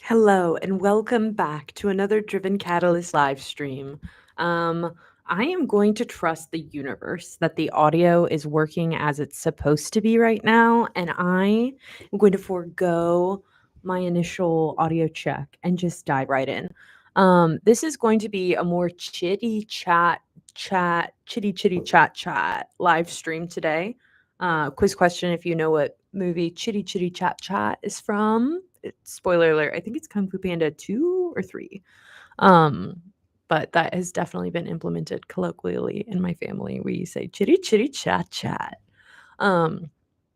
Hello and welcome back to another Driven Catalyst live stream. I am going to trust the universe that the audio is working as it's supposed to be right now, and I am going to forego my initial audio check and just dive right in. This is going to be a more chitty chat live stream today. Quiz question: if you know what movie Chitty Chat is from, spoiler alert, I think it's Kung Fu Panda 2 or 3. Um, but that has definitely been implemented colloquially in my family. We say chitty chat. Um,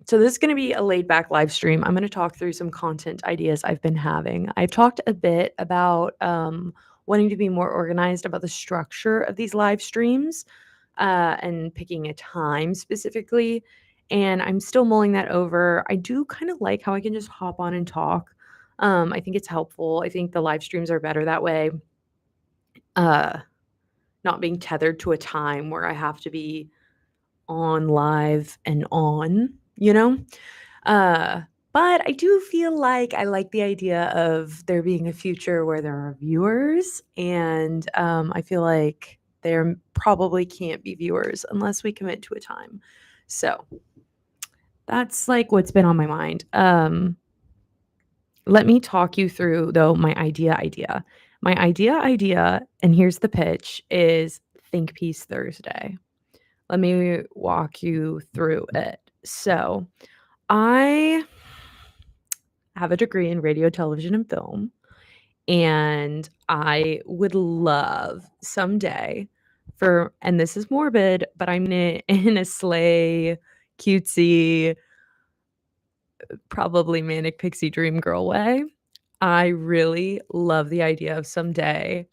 so this is going to be a laid back live stream. I'm going to talk through some content ideas I've been having. I've talked a bit about wanting to be more organized about the structure of these live streams and picking a time specifically. And I'm still mulling that over. I do kind of like how I can just hop on and talk. I think it's helpful. I think the live streams are better that way. Uh, Not being tethered to a time where I have to be on live and on, you know? Uh, but I do feel like I like the idea of there being a future where there are viewers, and I feel like there probably can't be viewers unless we commit to a time. So that's like what's been on my mind. Let me talk you through though my idea. My idea, and here's the pitch, is Think Piece Thursday. Let me walk you through it. So, I have a degree in radio, television, and film, and I would love someday for, and this is morbid, but I'm in a sleigh, cutesy, probably manic pixie dream girl way. I really love the idea of someday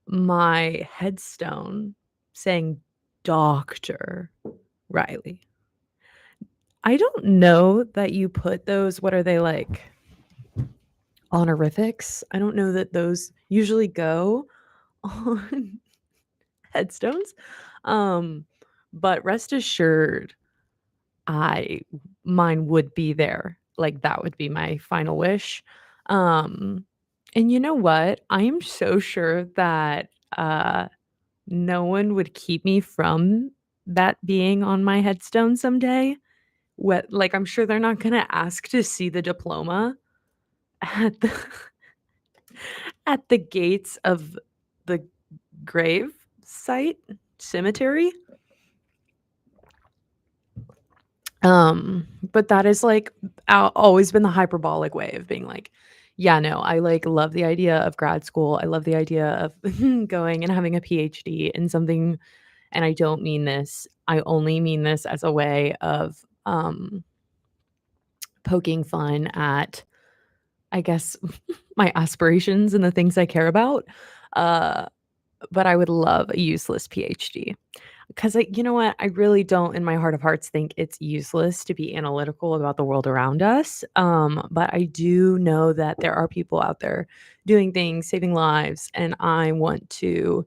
my headstone saying Dr. Riley. I don't know that you put those, what are they like? Honorifics? I don't know that those usually go on headstones. Um, but rest assured, I mine would be there. Like that would be my final wish. Um, and you know what? I am so sure that no one would keep me from that being on my headstone someday. What, like, I'm sure they're not gonna ask to see the diploma at the at the gates of the grave site cemetery. But that is like always been the hyperbolic way of being like, yeah, no, I like love the idea of grad school. I love the idea of going and having a PhD in something, and I don't mean this. I only mean this as a way of poking fun at, I guess, my aspirations and the things I care about. Uh, but I would love a useless PhD. Because you know what? I really don't, in my heart of hearts, think it's useless to be analytical about the world around us. But I do know that there are people out there doing things, saving lives, and I want to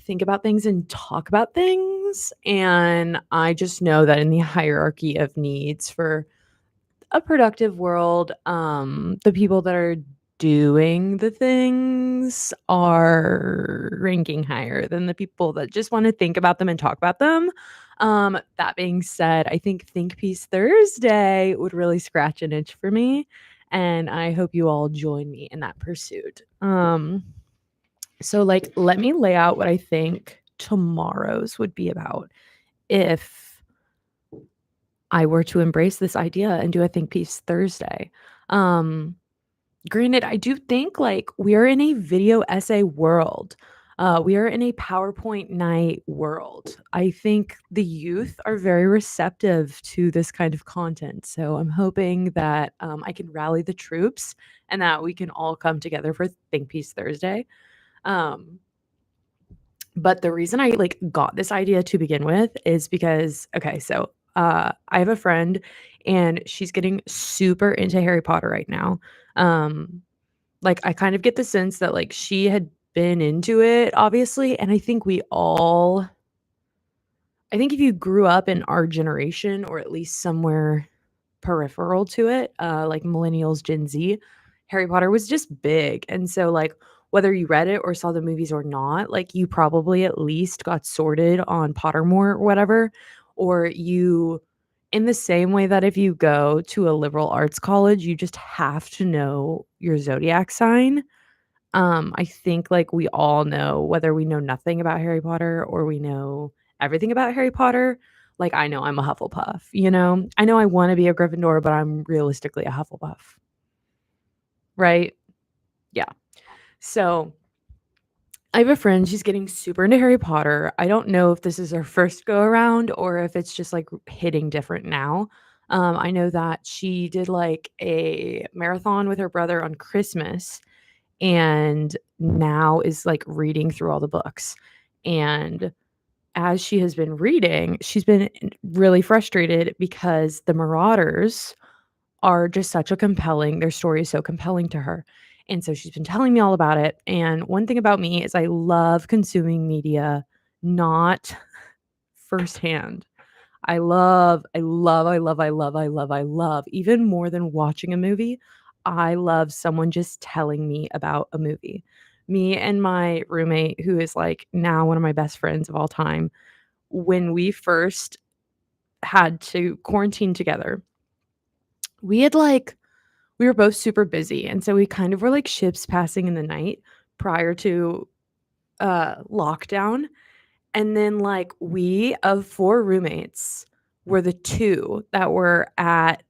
think about things and talk about things. And I just know that in the hierarchy of needs for a productive world, the people that are doing the things are ranking higher than the people that just want to think about them and talk about them. That being said, I think Piece Thursday would really scratch an itch for me, and I hope you all join me in that pursuit. So like let me lay out what I think tomorrow's would be about if I were to embrace this idea and do a Think Piece Thursday. Um, Granted, I do think like we are in a video essay world. We are in a PowerPoint night world. I think the youth are very receptive to this kind of content. So I'm hoping that I can rally the troops and that we can all come together for Think Piece Thursday. Um, but the reason I like got this idea to begin with is because okay, so I have a friend and she's getting super into Harry Potter right now. Um like I kind of get the sense that like she had been into it obviously, and I think if you grew up in our generation or at least somewhere peripheral to it, like millennials, Gen Z, Harry Potter was just big, and so, like, whether you read it or saw the movies or not, like, you probably at least got sorted on Pottermore or whatever, or you in the same way that if you go to a liberal arts college, you just have to know your zodiac sign. I think, like, we all know whether we know nothing about Harry Potter or we know everything about Harry Potter. Like, I know I'm a Hufflepuff, you know? I know I wanna be a Gryffindor, but I'm realistically a Hufflepuff, right? Yeah. So, I have a friend, she's getting super into Harry Potter. I don't know if this is her first go around or if it's just, like, hitting different now. I know that she did, like, a marathon with her brother on Christmas, and now is, like, reading through all the books, and as she has been reading, she's been really frustrated because the Marauders are just such a compelling their story is so compelling to her, and so she's been telling me all about it, and one thing about me is I love consuming media not firsthand. I love, even more than watching a movie, I love someone just telling me about a movie. Me and my roommate, who is, like, now one of my best friends of all time, when we first had to quarantine together, we had, like we were both super busy, and so we kind of were like ships passing in the night prior to, lockdown, and then, like, we, of 4 roommates, were the 2 that were at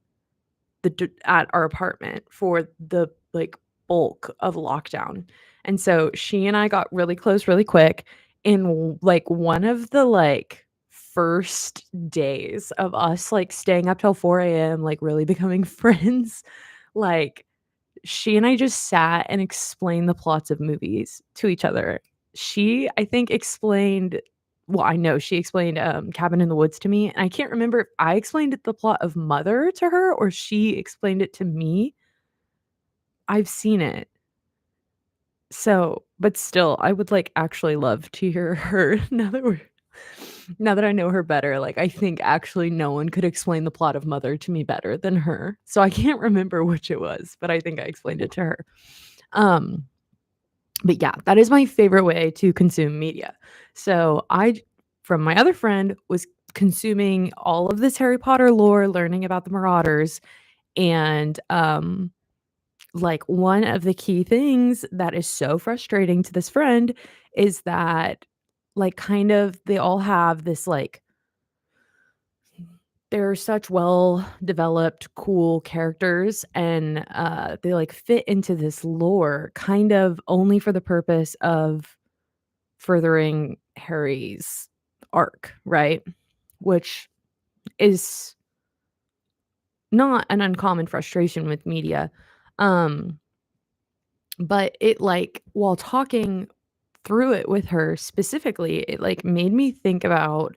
our apartment for the, like, bulk of lockdown, and so she and I got really close really quick, and, like, one of the, like, first days of us, like, staying up till 4 a.m., like, really becoming friends, like, she and I just sat and explained the plots of movies to each other. She, I think, explained well, I know she explained, Cabin in the Woods to me, and I can't remember if I explained it the plot of Mother to her or she explained it to me. I've seen it. So but still, I would, like, actually love to hear her now that I know her better, like, I think actually no one could explain the plot of Mother to me better than her. So I can't remember which it was, but I think I explained it to her. Um, but yeah, that is my favorite way to consume media. So from my other friend, was consuming all of this Harry Potter lore, learning about the Marauders, and, like, one of the key things that is so frustrating to this friend is that, like, kind of they all have this, like they're such well-developed, cool characters, and, they, like, fit into this lore kind of only for the purpose of furthering Harry's arc, right? Which is not an uncommon frustration with media. Um, but it, like while talking through it with her specifically, it, like, made me think about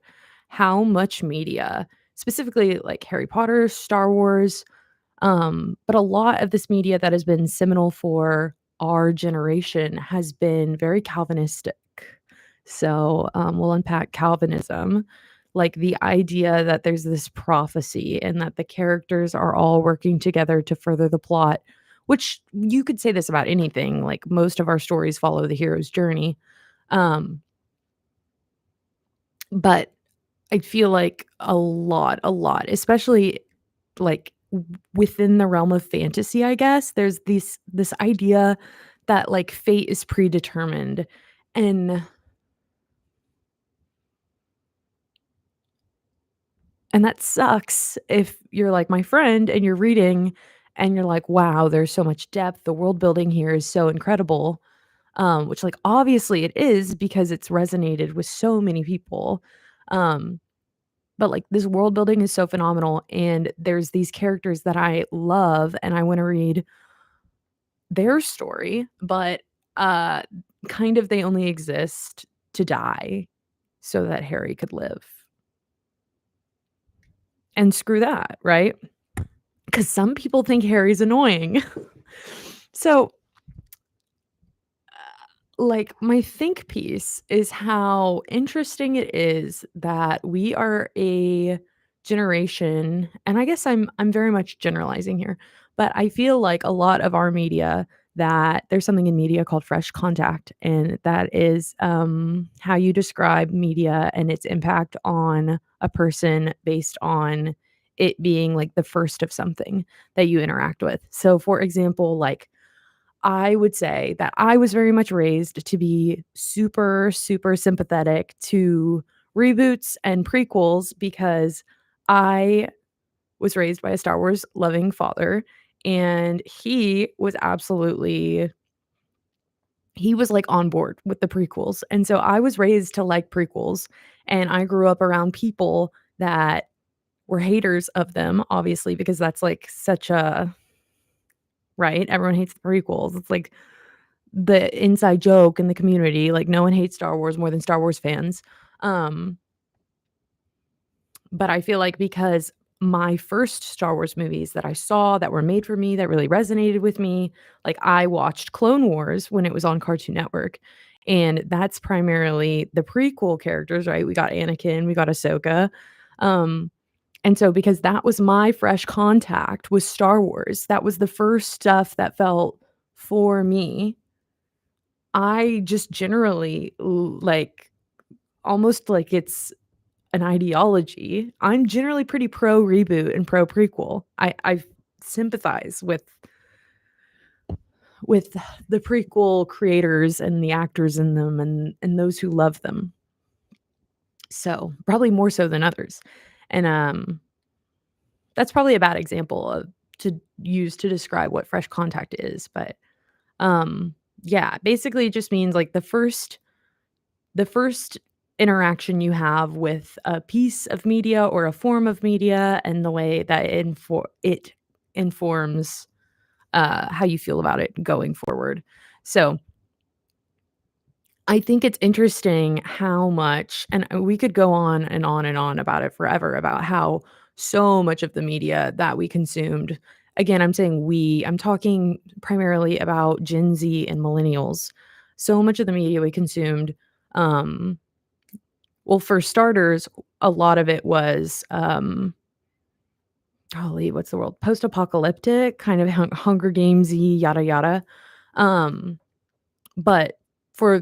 how much media, specifically, like, Harry Potter, Star Wars, but a lot of this media that has been seminal for our generation has been very Calvinistic. So, we'll unpack Calvinism, like the idea that there's this prophecy and that the characters are all working together to further the plot, which you could say this about anything. Like most of our stories follow the hero's journey. Um, but I feel like a lot, especially like within the realm of fantasy, I guess, there's this idea that like fate is predetermined. And and that sucks if you're like my friend and you're reading and you're like, wow, there's so much depth. The world building here is so incredible. Which like obviously it is because it's resonated with so many people. Um, But, like, this world building is so phenomenal, and there's these characters that I love, and I wanna read their story, but, uh, kind of they only exist to die so that Harry could live. And screw that, right? Because some people think Harry's annoying. So, like, my think piece is how interesting it is that we are a generation, and I guess I'm very much generalizing here, but I feel like a lot of our media that there's something in media called fresh contact, and that is, how you describe media and its impact on a person based on it being, like, the first of something that you interact with. So, for example, like, I would say that I was very much raised to be super, super sympathetic to reboots and prequels because I was raised by a Star Wars loving father, and he was, like, on board with the prequels, and so I was raised to like prequels, and I grew up around people that were haters of them, obviously, because that's, like, such a right? Everyone hates the prequels. It's like the inside joke in the community, like, no one hates Star Wars more than Star Wars fans. Um, but I feel like because my first Star Wars movies that I saw that were made for me, that really resonated with me, like, I watched Clone Wars when it was on Cartoon Network, and that's primarily the prequel characters, right? We got Anakin, we got Ahsoka, and so because that was my fresh contact with Star Wars, that was the first stuff that felt for me. I just generally like, almost like it's an ideology, I'm generally pretty pro reboot and pro prequel. I sympathize with the prequel creators and the actors in them and those who love them. So, probably more so than others. And, that's probably a bad example of to use to describe what fresh contact is, but, yeah, basically it just means, like, the first interaction you have with a piece of media or a form of media and the way that it informs, how you feel about it going forward. So, I think it's interesting how much and, we could go on and on and on about it forever, about how so much of the media that we consumed again, I'm saying we, I'm talking primarily about Gen Z and millennials. So much of the media we consumed, um well, for starters, a lot of it was, golly, what's the world? Post-apocalyptic, kind of Hunger Games-y, yada, yada. Um, but for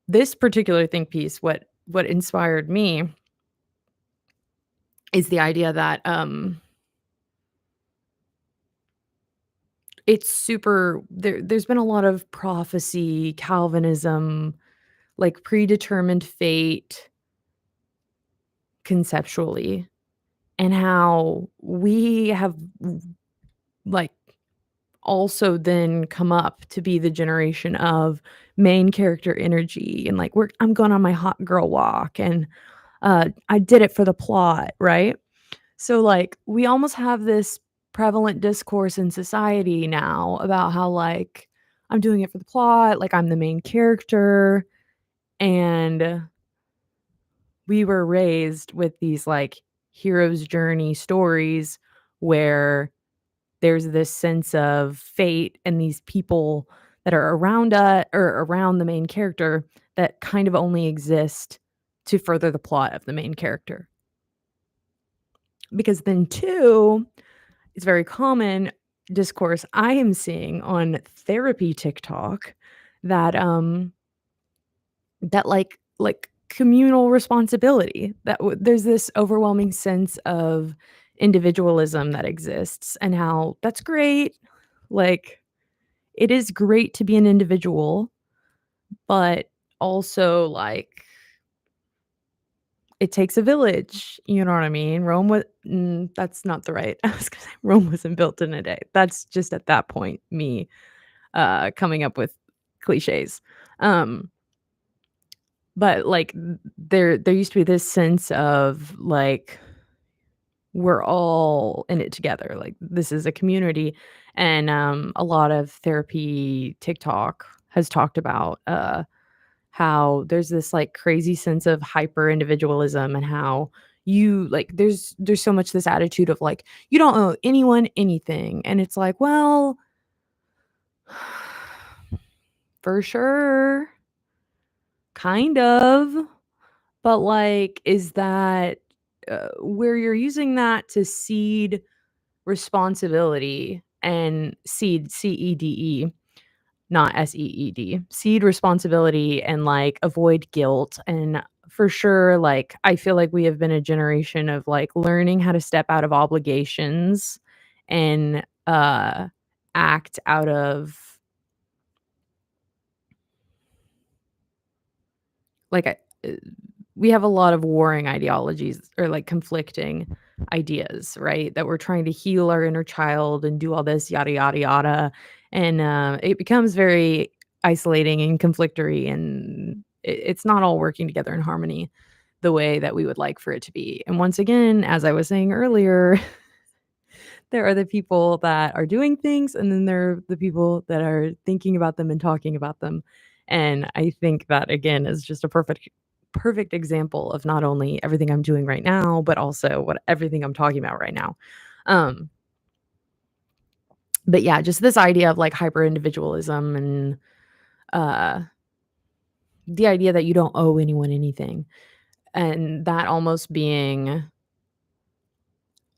this particular think piece, what inspired me is the idea that, it's super there's been a lot of prophecy, Calvinism, like predetermined fate conceptually, and how we have, like, also then come up to be the generation of main character energy and, like, I'm going on my hot girl walk and, I did it for the plot, right? So, like, we almost have this prevalent discourse in society now about how, like, I'm doing it for the plot, like, I'm the main character, and we were raised with these, like, hero's journey stories where there's this sense of fate and these people that are around or around the main character that kind of only exist to further the plot of the main character. Because then too, it's very common discourse I am seeing on therapy TikTok that, that communal responsibility, that there's this overwhelming sense of individualism that exists and how that's great, like, it is great to be an individual, but also, like, it takes a village, you know what I mean? That's not the right I was gonna say Rome wasn't built in a day. That's just at that point me, coming up with cliches. Um, but, like, there used to be this sense of, like, we're all in it together, like, this is a community, and, a lot of therapy TikTok has talked about, how there's this, like, crazy sense of hyper individualism and how there's so much this attitude of, like, "You don't owe anyone anything," and it's like, well, for sure, kind of, but, like, is that where you're using that to seed responsibility and seed, CEDE, not SEED, seed responsibility and, like, avoid guilt, and for sure, like, I feel like we have been a generation of, like, learning how to step out of obligations and, act out of, like, uh, we have a lot of warring ideologies or, like, conflicting ideas, right? That we're trying to heal our inner child and do all this yada, yada, yada, and, it becomes very isolating and conflictory, and it's not all working together in harmony the way that we would like for it to be, and once again, as I was saying earlier, there are the people that are doing things, and then there are the people that are thinking about them and talking about them, and I think that, again, is just a perfect example of not only everything I'm doing right now, but also what everything I'm talking about right now. Um, but yeah, just this idea of, like, hyper individualism and, uh, the idea that you don't owe anyone anything, and that almost being,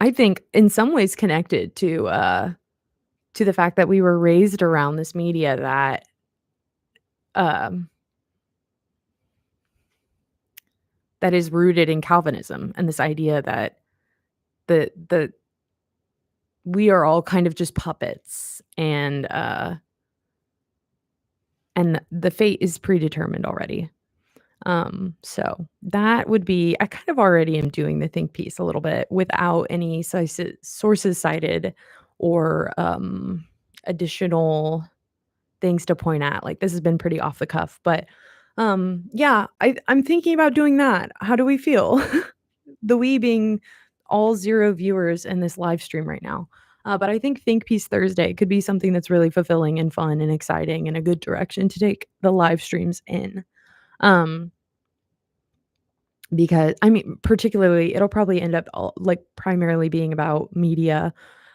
I think, in some ways connected to the fact that we were raised around this media that, um, that is rooted in Calvinism and this idea that the we are all kind of just puppets and the fate is predetermined already. So that would be, I kind of already am doing the think piece a little bit without any sources cited or additional things to point at. Like, this has been pretty off the cuff, but yeah, I'm thinking about doing that. How do we feel? The we being all 0 viewers in this live stream right now. But I think Piece Thursday could be something that's really fulfilling and fun and exciting and a good direction to take the live streams in. Um, because I mean, particularly, it'll probably end up like, primarily being about media,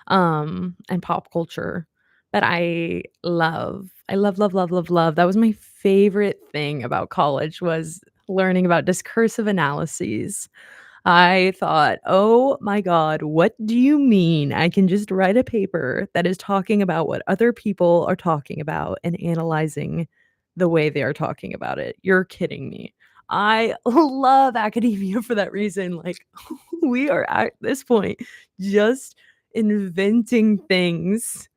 and pop culture that I love. I love, love, love, love, love. That was my favorite thing about college was learning about discursive analyses. I thought, "Oh my god, what do you mean I can just write a paper that is talking about what other people are talking about and analyzing the way they are talking about it? You're kidding me." I love academia for that reason, like, we are at this point just inventing things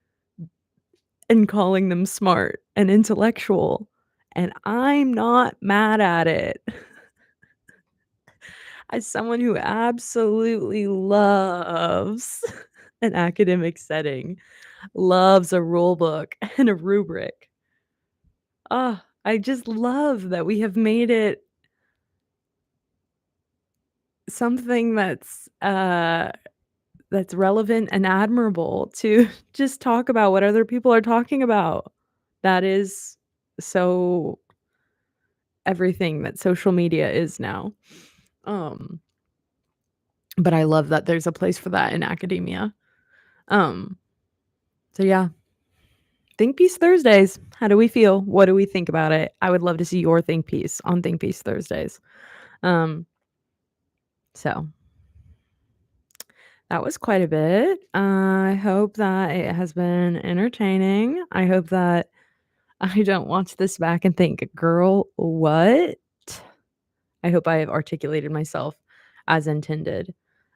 and calling them smart and intellectual, and I'm not mad at it. As someone who absolutely loves an academic setting, loves a rule book and a rubric. I just love that we have made it something that's relevant and admirable to just talk about what other people are talking about. That is so everything that social media is now. Um, but I love that there's a place for that in academia. Um, so yeah, Think Piece Thursdays. How do we feel? What do we think about it? I would love to see your think piece on Think Piece Thursdays. Um, so that was quite a bit. I hope that it has been entertaining. I hope that I don't watch this back and think, "Girl, what?" I hope I have articulated myself as intended,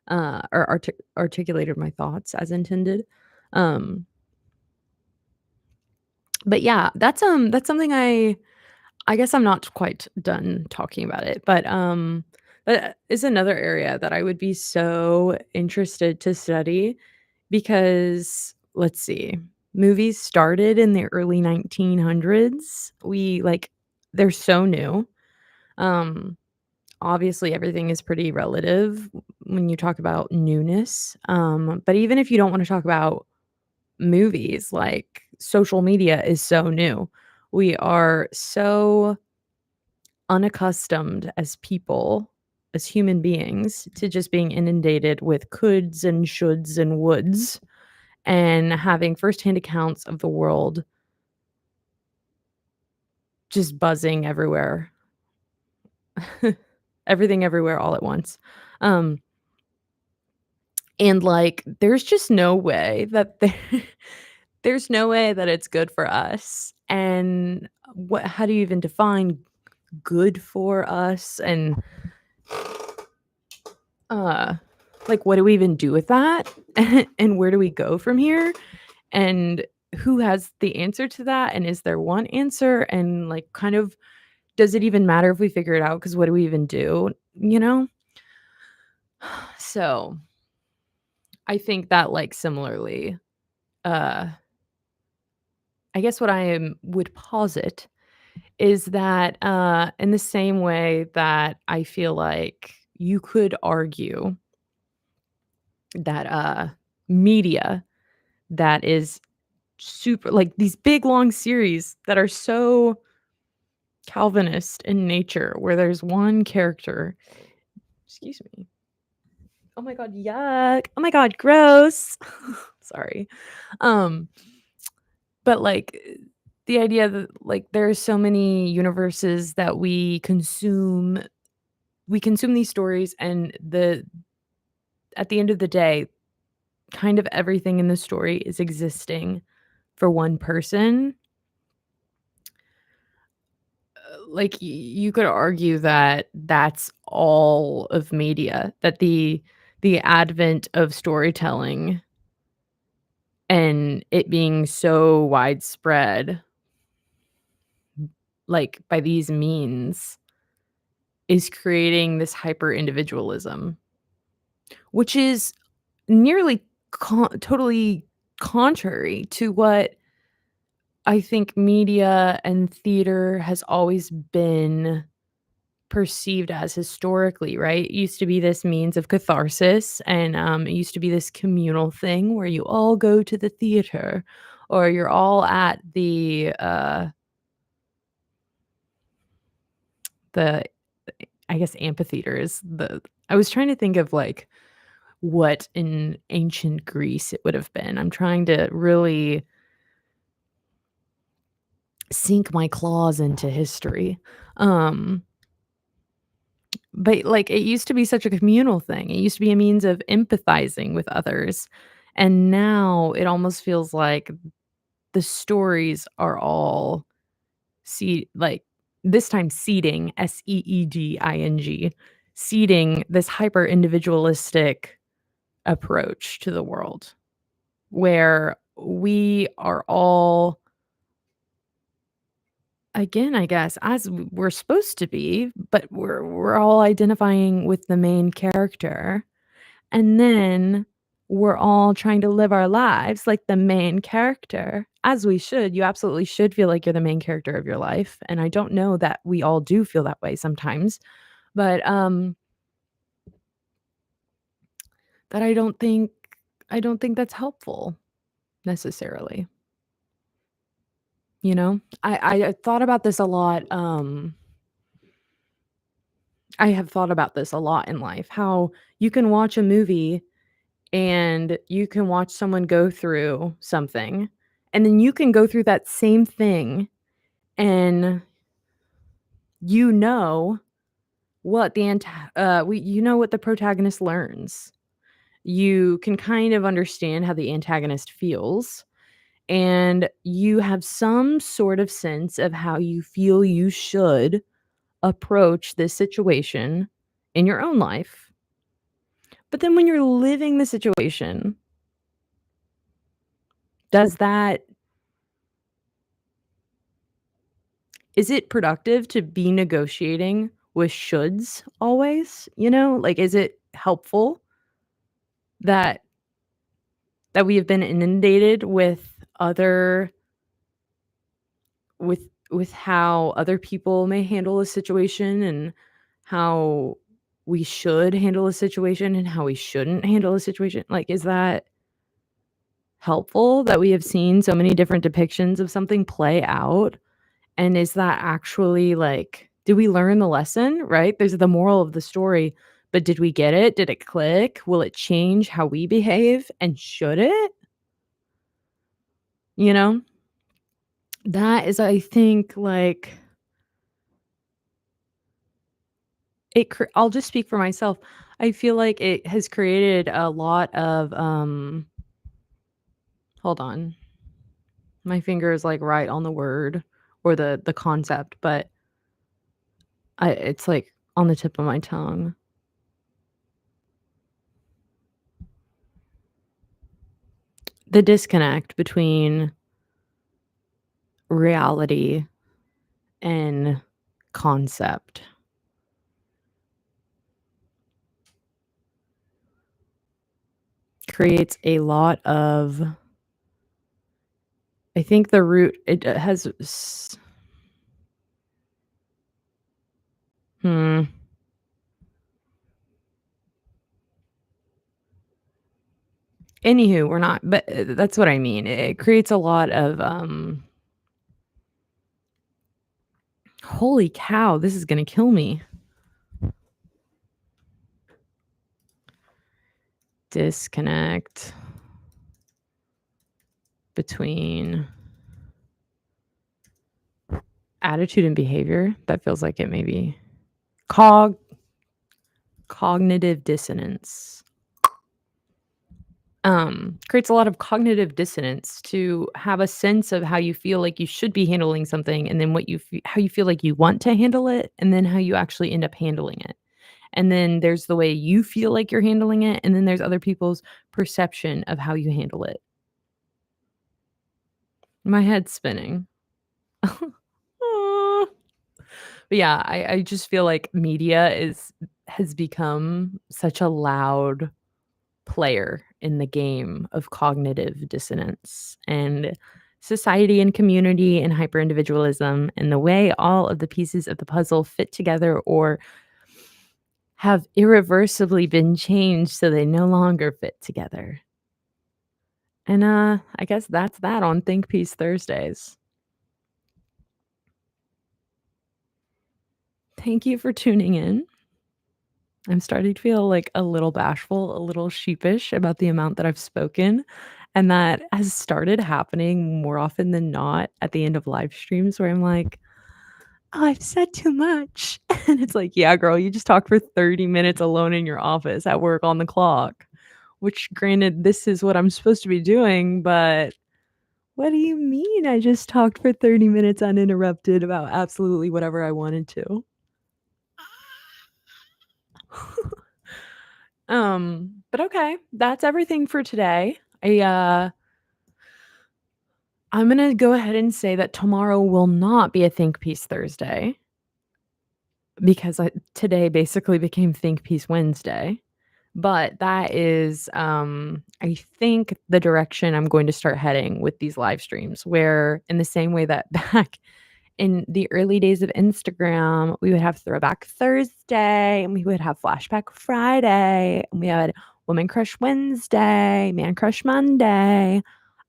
or articulated my thoughts as intended. Um, but yeah, that's something I guess I'm not quite done talking about it, but is another area that I would be so interested to study because, let's see, movies started in the early 1900s. They're so new. Um, Obviously, everything is pretty relative when you talk about newness, but even if you don't wanna talk about movies, like, social media is so new. We are so unaccustomed as people, as human beings, to just being inundated with coulds and shoulds and woulds, and having firsthand accounts of the world just buzzing everywhere. Everything everywhere all at once. Um, And, like, there's just no way that there's no way that it's good for us, and what how do you even define good for us? And, uh, like, what do we even do with that? And where do we go from here? And who has the answer to that? And is there one answer? And, like, kind of does it even matter if we figure it out? Because what do we even do, you know? So, I think that, like, similarly, uh, I guess what would posit is that, in the same way that I feel like you could argue that, media that is super like, these big, long series that are so Calvinist in nature, where there's one character excuse me. Oh my god, yuck. Oh my god, gross. Sorry. Um, but, like, the idea that, like, there are so many universes that we consume these stories, and at the end of the day, kind of everything in the story is existing for one person. Like, you could argue that that's all of media, that the advent of storytelling and it being so widespread, like, by these means, is creating this hyper individualism, which is nearly totally contrary to what I think media and theater has always been perceived as historically, right? It used to be this means of catharsis, and, it used to be this communal thing where you all go to the theater, or you're all at the I guess amphitheater is the I was trying to think of, like, what in ancient Greece it would have been. I'm trying to really sink my claws into history. Um, but, like, it used to be such a communal thing. It used to be a means of empathizing with others, and now it almost feels like the stories are all like, this time seeding, seeding, seeding this hyper individualistic approach to the world, where we are all again, I guess, as we're supposed to be, but we're all identifying with the main character, and then we're all trying to live our lives like the main character, as we should. You absolutely should feel like you're the main character of your life, and I don't know that we all do feel that way sometimes, but, that I don't think that's helpful necessarily, you know? I thought about this a lot, I have thought about this a lot in life, how you can watch a movie and you can watch someone go through something, and then you can go through that same thing, and you know what the you know what the protagonist learns. You can kind of understand how the antagonist feels, and you have some sort of sense of how you feel you should approach this situation in your own life. But then when you're living the situation, does that is it productive to be negotiating with shoulds always, you know? Like, is it helpful that we have been inundated with other with how other people may handle a situation, and how we should handle a situation and how we shouldn't handle a situation? Like, is that helpful that we have seen so many different depictions of something play out? And is that actually, like, did we learn the lesson, right? There's the moral of the story, but did we get it? Did it click? Will it change how we behave, and should it? You know? That is, I think, like, I'll just speak for myself. I feel like it has created a lot of, hold on. My finger is, like, right on the word or the concept, but it's, like, on the tip of my tongue. The disconnect between reality and concept creates a lot of I think the root it has hmm, anywho, we're not but, that's what I mean. It creates a lot of, holy cow, this is gonna kill me. Disconnect between attitude and behavior. That feels like it may be cog cognitive dissonance. Creates a lot of cognitive dissonance to have a sense of how you feel like you should be handling something, and then how you feel like you want to handle it, and then how you actually end up handling it. And then there's the way you feel like you're handling it, and then there's other people's perception of how you handle it. My head's spinning. Aw. But yeah, I just feel like media is has become such a loud player in the game of cognitive dissonance and society and community and hyperindividualism and the way all of the pieces of the puzzle fit together or have irreversibly been changed so they no longer fit together. And I guess that's that on Think Peace Thursdays. Thank you for tuning in. I'm starting to feel like a little bashful, a little sheepish about the amount that I've spoken. And that has started happening more often than not at the end of live streams where I'm like, oh, I've said too much. And it's like, yeah, girl, you just talked for 30 minutes alone in your office at work on the clock, which granted, this is what I'm supposed to be doing. But what do you mean I just talked for 30 minutes uninterrupted about absolutely whatever I wanted to? But okay, that's everything for today. I'm gonna go ahead and say that tomorrow will not be a Think Piece Thursday because today basically became Think Piece Wednesday. But that is, I think the direction I'm going to start heading with these live streams, where in the same way that back in the early days of Instagram, we would have Throwback Thursday, and we would have Flashback Friday, and we had Woman Crush Wednesday, Man Crush Monday.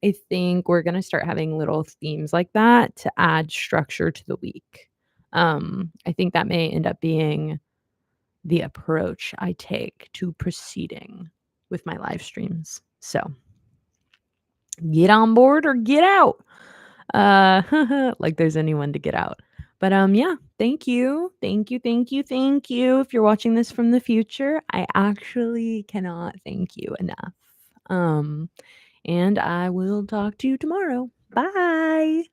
I think we're gonna start having little themes like that to add structure to the week. I think that may end up being the approach I take to proceeding with my live streams. So get on board or get out. Like there's anyone to get out. But yeah, thank you. Thank you, thank you, thank you. If you're watching this from the future, I actually cannot thank you enough. And I will talk to you tomorrow. Bye.